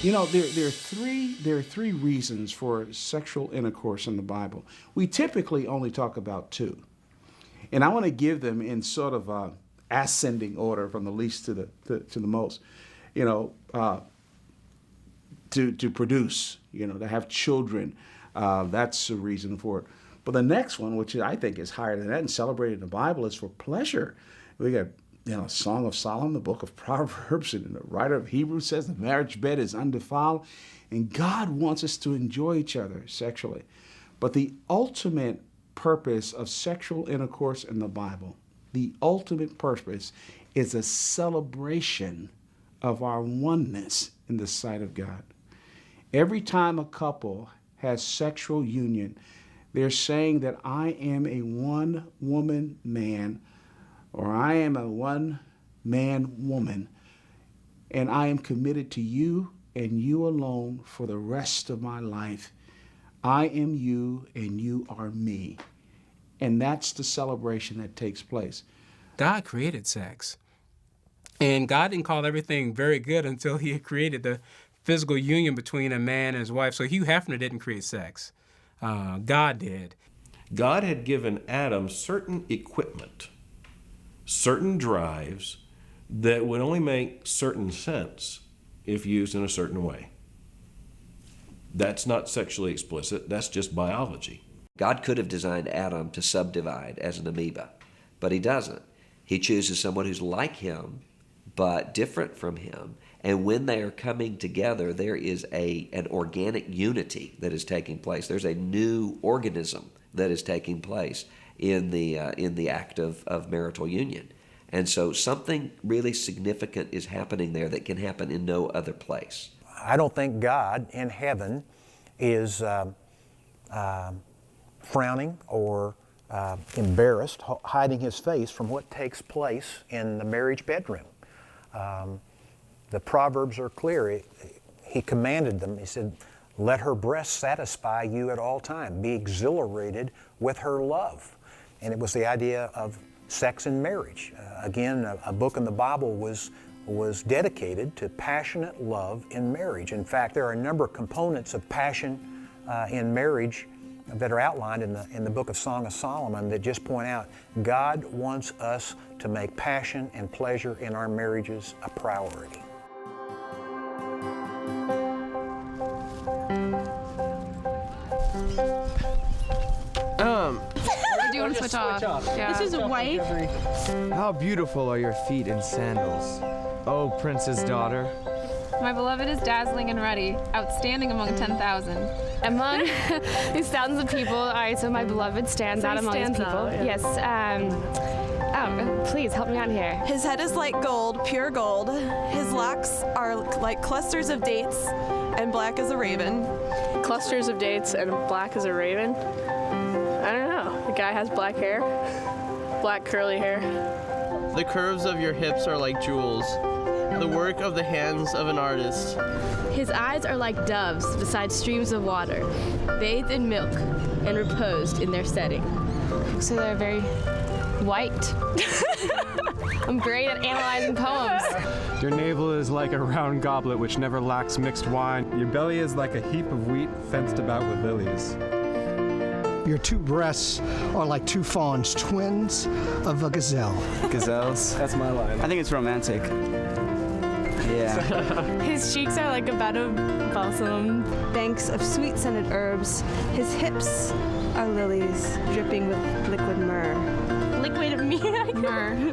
You know, there are three reasons for sexual intercourse in the Bible. We typically only talk about two. And I want to give them in sort of ascending order from the least to the most. You know, to produce, you know, to have children. That's a reason for it. But the next one, which I think is higher than that and celebrated in the Bible, is for pleasure. We got, you know, Song of Solomon, the book of Proverbs, and the writer of Hebrews says the marriage bed is undefiled, and God wants us to enjoy each other sexually. But the ultimate purpose of sexual intercourse in the Bible, the ultimate purpose is a celebration of our oneness in the sight of God. Every time a couple has sexual union, they're saying that I am a one-woman man, or I am a one-man woman, and I am committed to you and you alone for the rest of my life. I am you and you are me. And that's the celebration that takes place. God created sex. And God didn't call everything very good until he had created the physical union between a man and his wife. So Hugh Hefner didn't create sex. God did. God had given Adam certain equipment, certain drives that would only make certain sense if used in a certain way. That's not sexually explicit, that's just biology. God could have designed Adam to subdivide as an amoeba, but he doesn't. He chooses someone who's like him, but different from him. And when they are coming together, there is an organic unity that is taking place. There's a new organism that is taking place in the act of marital union. And so something really significant is happening there that can happen in no other place. I don't think God in heaven is frowning or embarrassed, hiding his face from what takes place in the marriage bedroom. The Proverbs are clear. He commanded them. He said, let her breast satisfy you at all time. Be exhilarated with her love. And it was the idea of sex and marriage. Again, a book in the Bible was dedicated to passionate love in marriage. In fact, there are a number of components of passion in marriage that are outlined in the book of Song of Solomon that just point out God wants us to make passion and pleasure in our marriages a priority. Do you want to switch off? Yeah. This is a wife. How beautiful are your feet in sandals, oh prince's daughter. My beloved is dazzling and ruddy, outstanding among 10,000. Among these thousands of people, all right, so my beloved stands out among these people. Out, yeah. Yes, please help me out here. His head is like gold, pure gold. His locks are like clusters of dates, and black as a raven. Clusters of dates and black as a raven? I don't know. The guy has black hair, black curly hair. The curves of your hips are like jewels, the work of the hands of an artist. His eyes are like doves beside streams of water, bathed in milk and reposed in their setting. So they're very white. I'm great at analyzing poems. Your navel is like a round goblet which never lacks mixed wine. Your belly is like a heap of wheat fenced about with lilies. Your two breasts are like two fawns, twins of a gazelle. Gazelles? That's my line. I think it's romantic. Yeah. His cheeks are like a bed of balsam. Banks of sweet-scented herbs. His hips are lilies dripping with liquid myrrh. Liquid myrrh.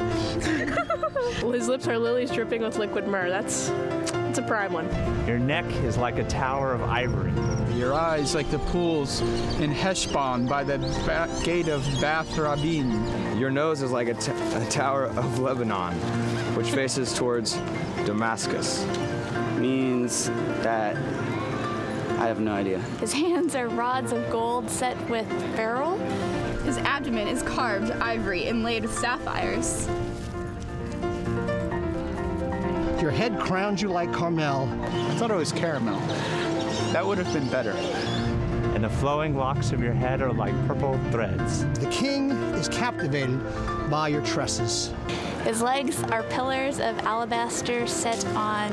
Well, his lips are lilies dripping with liquid myrrh. That's a prime one. Your neck is like a tower of ivory. Your eyes like the pools in Heshbon by the gate of Bath Rabbim. Your nose is like a tower of Lebanon, which faces towards Damascus. Means that I have no idea. His hands are rods of gold set with beryl. His abdomen is carved ivory inlaid with sapphires. Your head crowns you like Carmel. I thought it was caramel. That would have been better. And the flowing locks of your head are like purple threads. The king is captivated by your tresses. His legs are pillars of alabaster set on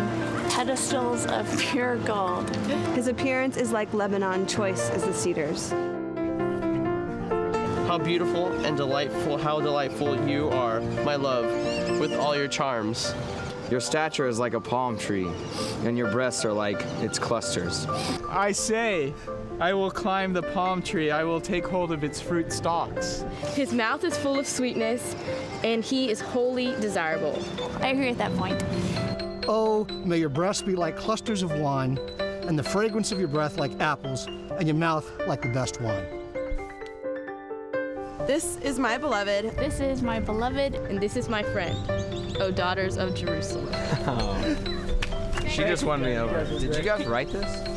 pedestals of pure gold. His appearance is like Lebanon, choice as the cedars. How beautiful and delightful, how delightful you are, my love, with all your charms. Your stature is like a palm tree, and your breasts are like its clusters. I say, I will climb the palm tree. I will take hold of its fruit stalks. His mouth is full of sweetness, and he is wholly desirable. I agree with that point. Oh, may your breasts be like clusters of wine, and the fragrance of your breath like apples, and your mouth like the best wine. This is my beloved. This is my beloved. And this is my friend, O daughters of Jerusalem. She just won me over. Did you guys write this?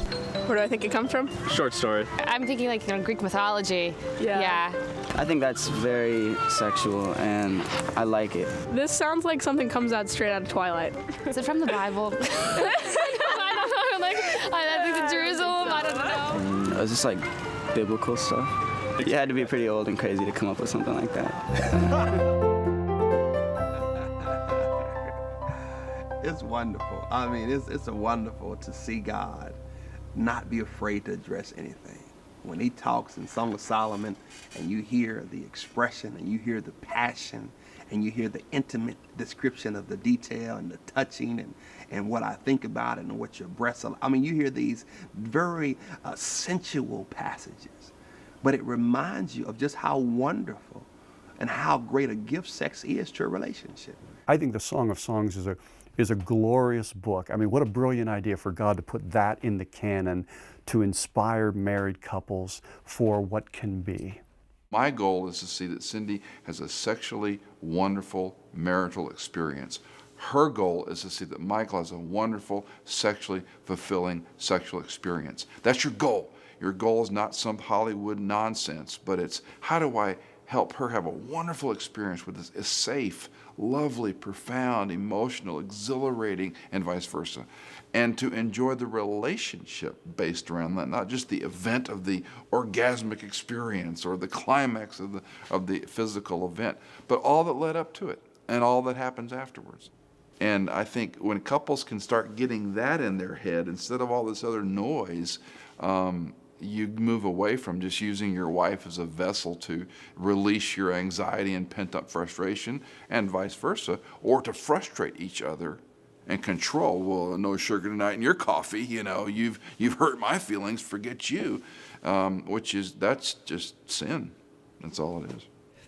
Where do I think it comes from? Short story. I'm thinking like, Greek mythology. Yeah. I think that's very sexual, and I like it. This sounds like something comes out straight out of Twilight. Is it from the Bible? I don't know. Like, I think it's Jerusalem. I don't know. Is this like biblical stuff? You had to be pretty old and crazy to come up with something like that. It's wonderful. I mean, it's wonderful to see God not be afraid to address anything. When he talks in Song of Solomon and you hear the expression and you hear the passion and you hear the intimate description of the detail and the touching and what I think about it and what your breasts are. I mean, you hear these very sensual passages. But it reminds you of just how wonderful and how great a gift sex is to a relationship. I think the Song of Songs is a glorious book. I mean, what a brilliant idea for God to put that in the canon to inspire married couples for what can be. My goal is to see that Cindy has a sexually wonderful marital experience. Her goal is to see that Michael has a wonderful, sexually fulfilling sexual experience. That's your goal. Your goal is not some Hollywood nonsense, but it's how do I help her have a wonderful experience with this, is safe, lovely, profound, emotional, exhilarating, and vice versa. And to enjoy the relationship based around that, not just the event of the orgasmic experience or the climax of the physical event, but all that led up to it and all that happens afterwards. And I think when couples can start getting that in their head instead of all this other noise, you move away from just using your wife as a vessel to release your anxiety and pent-up frustration, and vice versa, or to frustrate each other and control. Well, no sugar tonight in your coffee. You've hurt my feelings. Forget you, that's just sin. That's all it is.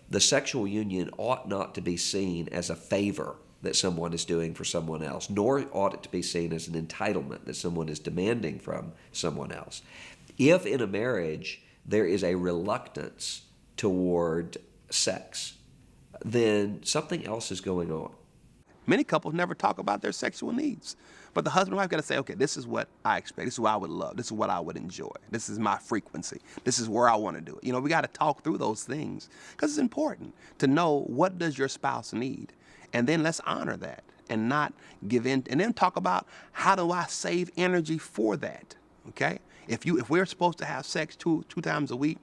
The sexual union ought not to be seen as a favor that someone is doing for someone else, nor ought it to be seen as an entitlement that someone is demanding from someone else. If in a marriage there is a reluctance toward sex, then something else is going on. Many couples never talk about their sexual needs. But the husband and wife got to say, okay, this is what I expect. This is what I would love. This is what I would enjoy. This is my frequency. This is where I want to do it. We got to talk through those things because it's important to know what does your spouse need. And then let's honor that and not give in. And then talk about how do I save energy for that, okay? If we're supposed to have sex two times a week,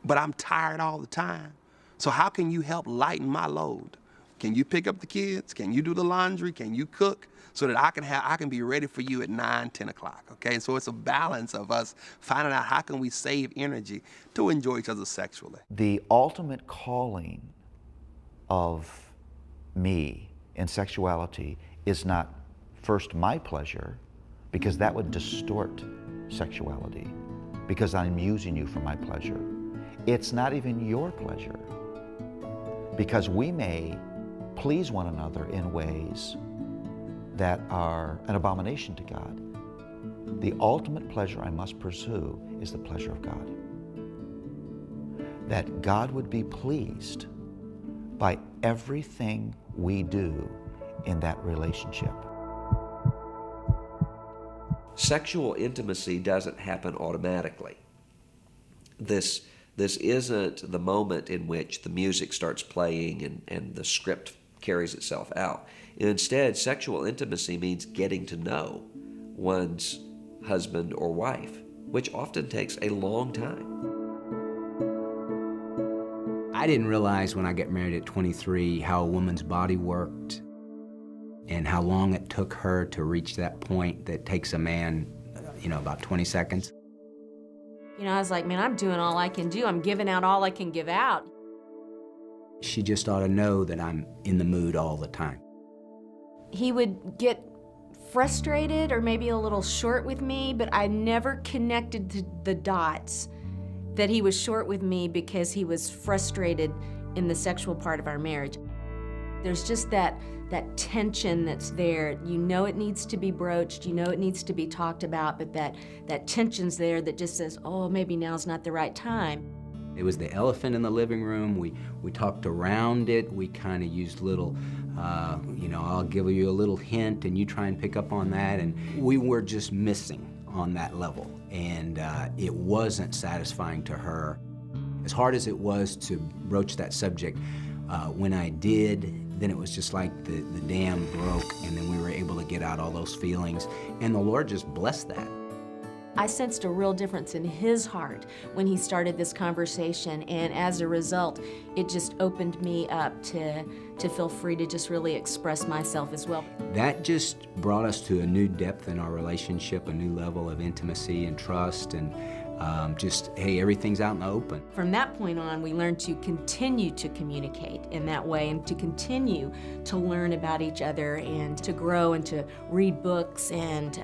but I'm tired all the time, so how can you help lighten my load? Can you pick up the kids? Can you do the laundry? Can you cook? So that I can be ready for you at 9, 10 o'clock, okay? So it's a balance of us finding out how can we save energy to enjoy each other sexually. The ultimate calling of me in sexuality is not first my pleasure, because that would distort sexuality, because I'm using you for my pleasure. It's not even your pleasure, because we may please one another in ways that are an abomination to God. The ultimate pleasure I must pursue is the pleasure of God. That God would be pleased by everything we do in that relationship. Sexual intimacy doesn't happen automatically. This isn't the moment in which the music starts playing and the script carries itself out. Instead, sexual intimacy means getting to know one's husband or wife, which often takes a long time. I didn't realize when I got married at 23 how a woman's body worked. and how long it took her to reach that point that takes a man, about 20 seconds. I was like, man, I'm doing all I can do. I'm giving out all I can give out. She just ought to know that I'm in the mood all the time. He would get frustrated or maybe a little short with me, but I never connected the dots that he was short with me because he was frustrated in the sexual part of our marriage. There's just that tension that's there. It needs to be broached, it needs to be talked about, but that tension's there that just says, oh, maybe now's not the right time. It was the elephant in the living room. We talked around it. We kind of used little, I'll give you a little hint and you try and pick up on that. And we were just missing on that level. And it wasn't satisfying to her. As hard as it was to broach that subject, when I did, then it was just like the dam broke, and then we were able to get out all those feelings. And the Lord just blessed that. I sensed a real difference in his heart when he started this conversation, and as a result, it just opened me up to feel free to just really express myself as well. That just brought us to a new depth in our relationship, a new level of intimacy and trust, and hey, everything's out in the open. From that point on, we learned to continue to communicate in that way and to continue to learn about each other and to grow and to read books and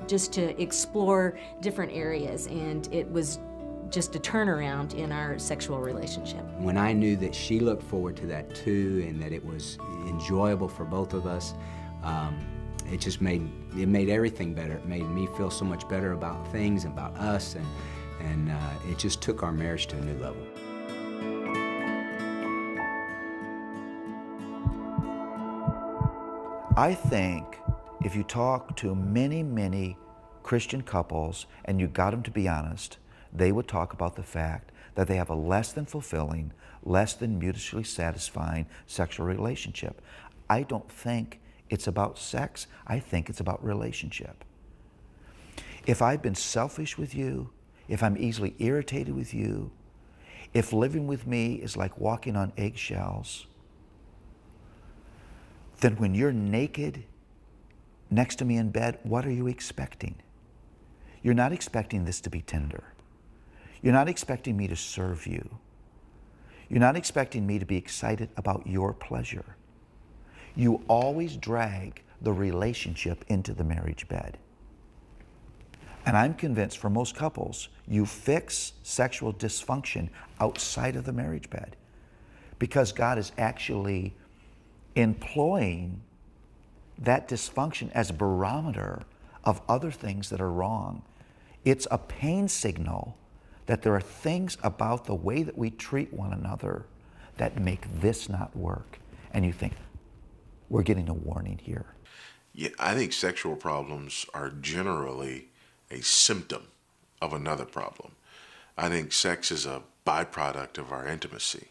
just to explore different areas. And it was just a turnaround in our sexual relationship. When I knew that she looked forward to that too and that it was enjoyable for both of us, it just made everything better. It made me feel so much better about things, about us, and it just took our marriage to a new level. I think if you talk to many, many Christian couples and you got them to be honest, they would talk about the fact that they have a less than fulfilling, less than mutually satisfying sexual relationship. I don't think it's about sex. I think it's about relationship. If I've been selfish with you, if I'm easily irritated with you, if living with me is like walking on eggshells, then when you're naked next to me in bed, what are you expecting? You're not expecting this to be tender. You're not expecting me to serve you. You're not expecting me to be excited about your pleasure. You always drag the relationship into the marriage bed. And I'm convinced for most couples, you fix sexual dysfunction outside of the marriage bed because God is actually employing that dysfunction as a barometer of other things that are wrong. It's a pain signal that there are things about the way that we treat one another that make this not work. And you think, we're getting a warning here. Yeah, I think sexual problems are generally a symptom of another problem. I think sex is a byproduct of our intimacy.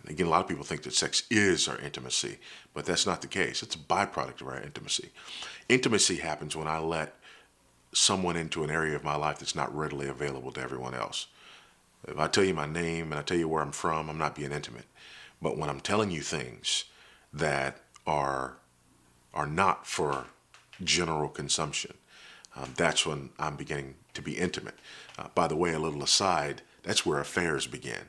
Again, a lot of people think that sex is our intimacy, but that's not the case. It's a byproduct of our intimacy. Intimacy happens when I let someone into an area of my life that's not readily available to everyone else. If I tell you my name and I tell you where I'm from, I'm not being intimate. But when I'm telling you things that are not for general consumption, that's when I'm beginning to be intimate. By the way, a little aside, that's where affairs begin.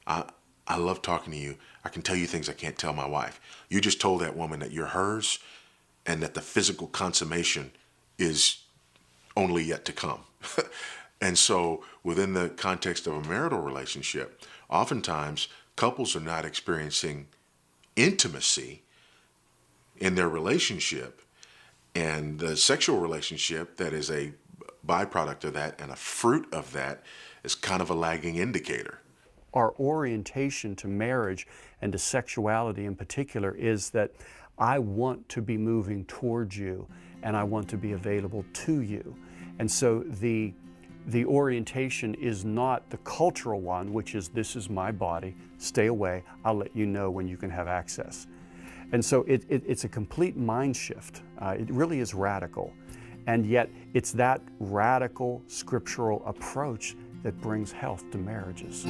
I love talking to you. I can tell you things I can't tell my wife. You just told that woman that you're hers and that the physical consummation is only yet to come. And so within the context of a marital relationship, oftentimes couples are not experiencing intimacy in their relationship, and the sexual relationship that is a byproduct of that and a fruit of that is kind of a lagging indicator. Our orientation to marriage and to sexuality in particular is that I want to be moving towards you and I want to be available to you. And so the orientation is not the cultural one, which is this is my body, stay away, I'll let you know when you can have access. And so it's a complete mind shift. It really is radical. And yet it's that radical scriptural approach that brings health to marriages.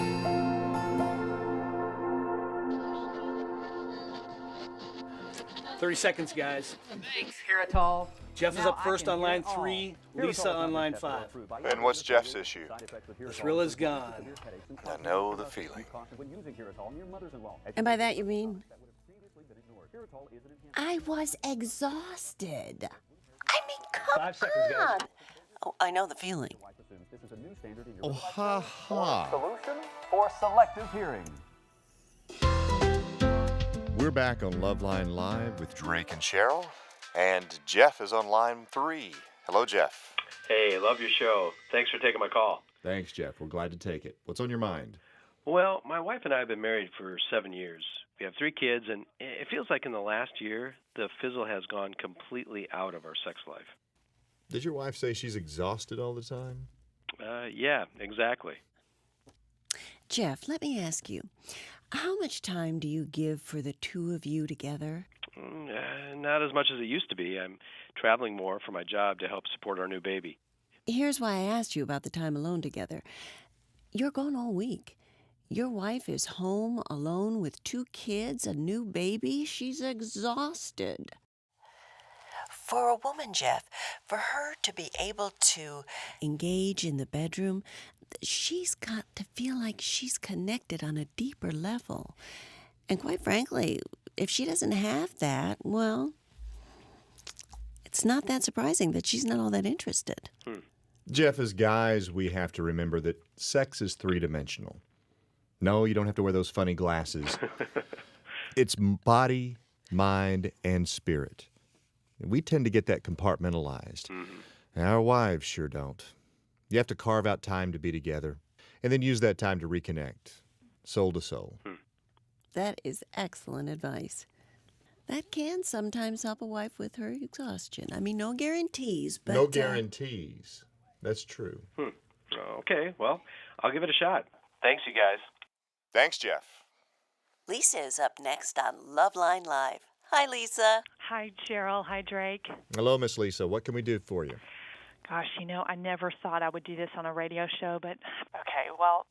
30 seconds, guys. Thanks, Heritol. Jeff is up first on line 3, Lisa on line 5. And what's Jeff's issue? The thrill is gone. I know the feeling. And by that you mean? I was exhausted. I mean, come 5 seconds, guys. on. Oh, I know the feeling. Oh, ha ha. Solution for selective hearing. We're back on Loveline Live with Drake and Cheryl, and Jeff is on line 3. Hello, Jeff. Hey, love your show. Thanks for taking my call. Thanks, Jeff. We're glad to take it. What's on your mind? Well, my wife and I have been married for 7 years. We have 3 kids, and it feels like in the last year, the fizzle has gone completely out of our sex life. Did your wife say she's exhausted all the time? Yeah, exactly. Jeff, let me ask you, how much time do you give for the two of you together? Not as much as it used to be. I'm traveling more for my job to help support our new baby. Here's why I asked you about the time alone together. You're gone all week. Your wife is home alone with 2 kids, a new baby. She's exhausted. For a woman, Jeff, for her to be able to engage in the bedroom, she's got to feel like she's connected on a deeper level. And quite frankly, if she doesn't have that, well, it's not that surprising that she's not all that interested. Jeff, as guys, we have to remember that sex is 3-dimensional. No, you don't have to wear those funny glasses. It's body, mind, and spirit. We tend to get that compartmentalized. Our wives sure don't. You have to carve out time to be together and then use that time to reconnect, soul to soul. That is excellent advice. That can sometimes help a wife with her exhaustion. I mean, no guarantees, but... No guarantees. That's true. Okay, well, I'll give it a shot. Thanks, you guys. Thanks, Jeff. Lisa is up next on Loveline Live. Hi, Lisa. Hi, Cheryl. Hi, Drake. Hello, Miss Lisa. What can we do for you? Gosh, I never thought I would do this on a radio show, but okay, well,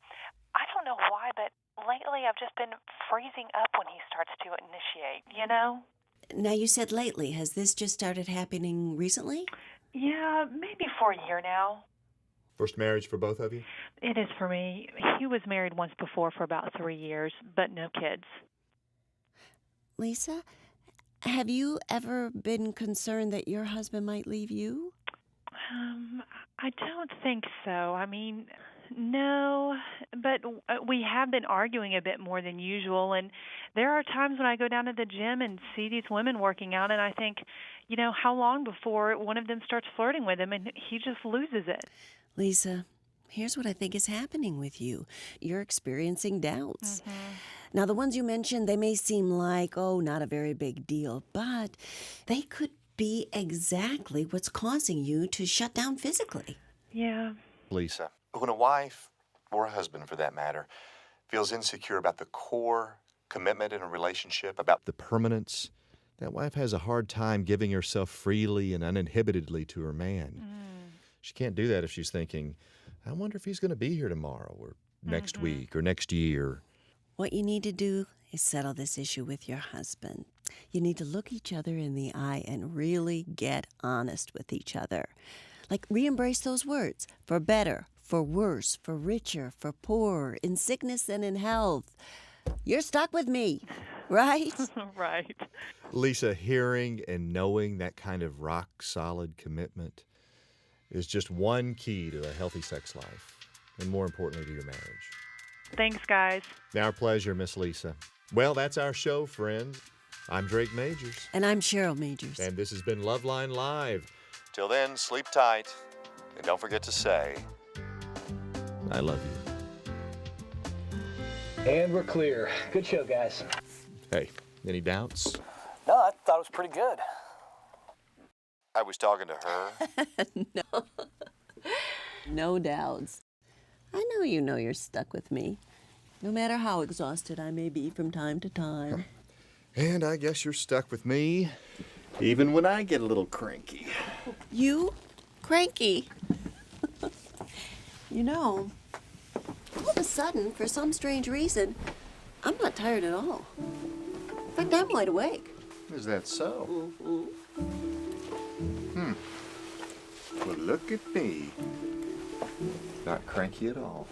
I don't know why, but lately I've just been freezing up when he starts to initiate, Now, you said lately. Has this just started happening recently? Yeah, maybe for a year now. First marriage for both of you? It is for me. He was married once before for about 3 years, but no kids. Lisa, have you ever been concerned that your husband might leave you? I don't think so. I mean, no, but we have been arguing a bit more than usual, and there are times when I go down to the gym and see these women working out, and I think, how long before one of them starts flirting with him, and he just loses it. Lisa, here's what I think is happening with you. You're experiencing doubts. Now, the ones you mentioned, they may seem like, not a very big deal, but they could be exactly what's causing you to shut down physically. Yeah. Lisa, when a wife, or a husband for that matter, feels insecure about the core commitment in a relationship, about the permanence, that wife has a hard time giving herself freely and uninhibitedly to her man. She can't do that if she's thinking, I wonder if he's going to be here tomorrow or next week or next year. What you need to do is settle this issue with your husband. You need to look each other in the eye and really get honest with each other. Like, re-embrace those words. For better, for worse, for richer, for poorer, in sickness and in health. You're stuck with me, right? Right. Lisa, hearing and knowing that kind of rock-solid commitment is just one key to a healthy sex life, and more importantly, to your marriage. Thanks, guys. Our pleasure, Miss Lisa. Well, that's our show, friends. I'm Drake Majors. And I'm Cheryl Majors. And this has been Loveline Live. Till then, sleep tight, and don't forget to say, I love you. And we're clear. Good show, guys. Hey, any doubts? No, I thought it was pretty good. I was talking to her. No. No doubts. I know you know you're stuck with me, no matter how exhausted I may be from time to time. And I guess you're stuck with me, even when I get a little cranky. You? Cranky? All of a sudden, for some strange reason, I'm not tired at all. In fact, I'm wide awake. Is that so? Well, look at me. Not cranky at all.